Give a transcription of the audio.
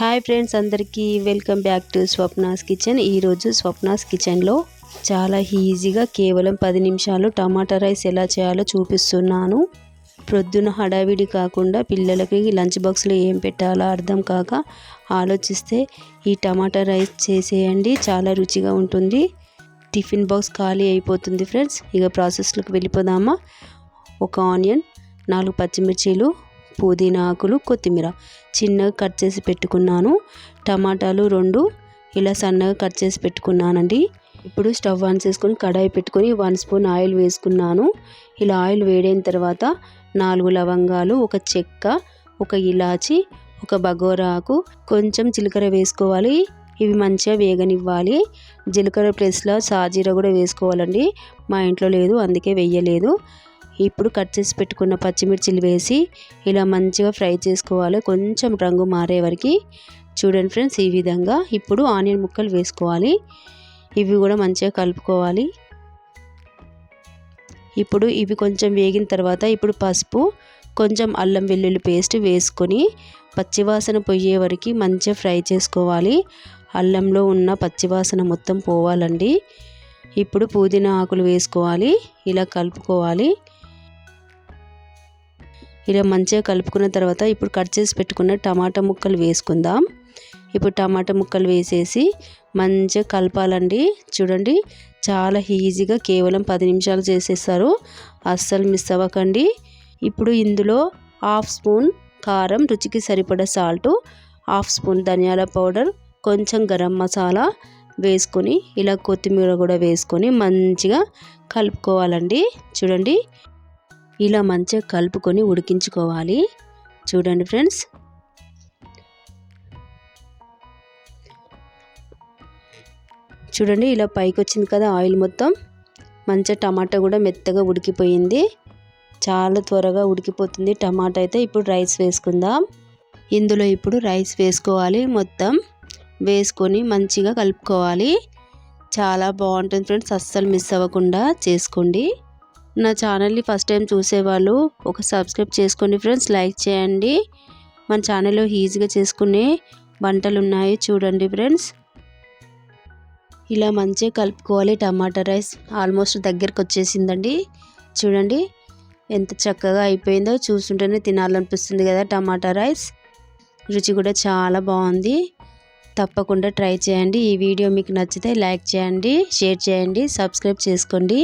Hi friends, అందరికీ welcome back to Swapna's kitchen. ఈరోజు స్వప్నాస్ కిచెన్లో చాలా ఈజీగా కేవలం 10 నిమిషాలు టమాటా రైస్ ఎలా చేయాలో చూపిస్తున్నాను. ప్రొద్దున హడావిడి కాకుండా పిల్లలకి లంచ్ బాక్స్లో ఏం పెట్టాలో అర్థం కాక ఆలోచిస్తే ఈ టమాటా రైస్ చేసేయండి, చాలా రుచిగా ఉంటుంది. టిఫిన్ బాక్స్ ఖాళీ అయిపోతుంది ఫ్రెండ్స్. ఇక ప్రాసెస్లోకి వెళ్ళిపోదామా. ఒక ఆనియన్, 4 పచ్చిమిర్చీలు, పుదీనా ఆకులు, కొత్తిమీర చిన్నగా కట్ చేసి పెట్టుకున్నాను. టమాటాలు 2 ఇలా సన్నగా కట్ చేసి పెట్టుకున్నానండి. ఇప్పుడు స్టవ్ ఆన్ చేసుకొని కడాయి పెట్టుకొని 1 స్పూన్ ఆయిల్ వేసుకున్నాను. ఇలా ఆయిల్ వేడైన తర్వాత 4 లవంగాలు, ఒక చెక్క, ఒక ఇలాచి, ఒక బగోరా ఆకు, కొంచెం జీలకర్ర వేసుకోవాలి. ఇవి మంచిగా వేగనివ్వాలి. జీలకర్ర ప్లేస్లో సాజీరా కూడా వేసుకోవాలండి. మా ఇంట్లో లేదు, అందుకే వేయలేదు. ఇప్పుడు కట్ చేసి పెట్టుకున్న పచ్చిమిర్చిలు వేసి ఇలా మంచిగా ఫ్రై చేసుకోవాలి, కొంచెం రంగు మారే వరకు. చూడండి ఫ్రెండ్స్, ఈ విధంగా. ఇప్పుడు ఆనియన్ ముక్కలు వేసుకోవాలి, ఇవి కూడా మంచిగా కలుపుకోవాలి. ఇప్పుడు ఇవి కొంచెం వేగిన తర్వాత ఇప్పుడు పసుపు, కొంచెం అల్లం వెల్లుల్లి పేస్ట్ వేసుకొని పచ్చివాసన పోయే వరకు మంచిగా ఫ్రై చేసుకోవాలి. అల్లంలో ఉన్న పచ్చివాసన మొత్తం పోవాలండి. ఇప్పుడు పుదీనా ఆకులు వేసుకోవాలి, ఇలా కలుపుకోవాలి. ఇలా మంచిగా కలుపుకున్న తర్వాత ఇప్పుడు కట్ చేసి పెట్టుకున్న టమాటా ముక్కలు వేసుకుందాం. ఇప్పుడు టమాటా ముక్కలు వేసేసి మంచిగా కలపాలండి. చూడండి, చాలా ఈజీగా కేవలం 10 నిమిషాలు చేసేస్తారు, అస్సలు మిస్ అవ్వకండి. ఇప్పుడు ఇందులో 1/2 స్పూన్ కారం, రుచికి సరిపడా సాల్ట్, 1/2 స్పూన్ ధనియాల పౌడర్, కొంచెం గరం మసాలా వేసుకొని ఇలా కొత్తిమీర కూడా వేసుకొని మంచిగా కలుపుకోవాలండి. చూడండి, ఇలా మంచిగా కలుపుకొని ఉడికించుకోవాలి. చూడండి ఫ్రెండ్స్, చూడండి ఇలా పైకి వచ్చింది కదా ఆయిల్ మొత్తం. మంచిగా టమాటా కూడా మెత్తగా ఉడికిపోయింది, చాలా త్వరగా ఉడికిపోతుంది టమాటా అయితే. ఇప్పుడు రైస్ వేసుకుందాం. ఇందులో ఇప్పుడు రైస్ వేసుకోవాలి, మొత్తం వేసుకొని మంచిగా కలుపుకోవాలి. చాలా బాగుంటుంది ఫ్రెండ్స్, అస్సలు మిస్ అవ్వకుండా చేసుకోండి. నా ఛానల్ని ఫస్ట్ టైం చూసేవాళ్ళు ఒక సబ్స్క్రైబ్ చేసుకోండి ఫ్రెండ్స్, లైక్ చేయండి. మన ఛానల్లో ఈజీగా చేసుకునే వంటలు ఉన్నాయి, చూడండి ఫ్రెండ్స్. ఇలా మంచిగా కలుపుకోవాలి. టమాటా రైస్ ఆల్మోస్ట్ దగ్గరకు వచ్చేసిందండి. చూడండి ఎంత చక్కగా అయిపోయిందో, చూస్తుంటేనే తినాలనిపిస్తుంది కదా టమాటా రైస్. రుచి కూడా చాలా బాగుంది, తప్పకుండా ట్రై చేయండి. ఈ వీడియో మీకు నచ్చితే లైక్ చేయండి, షేర్ చేయండి, సబ్స్క్రైబ్ చేసుకోండి.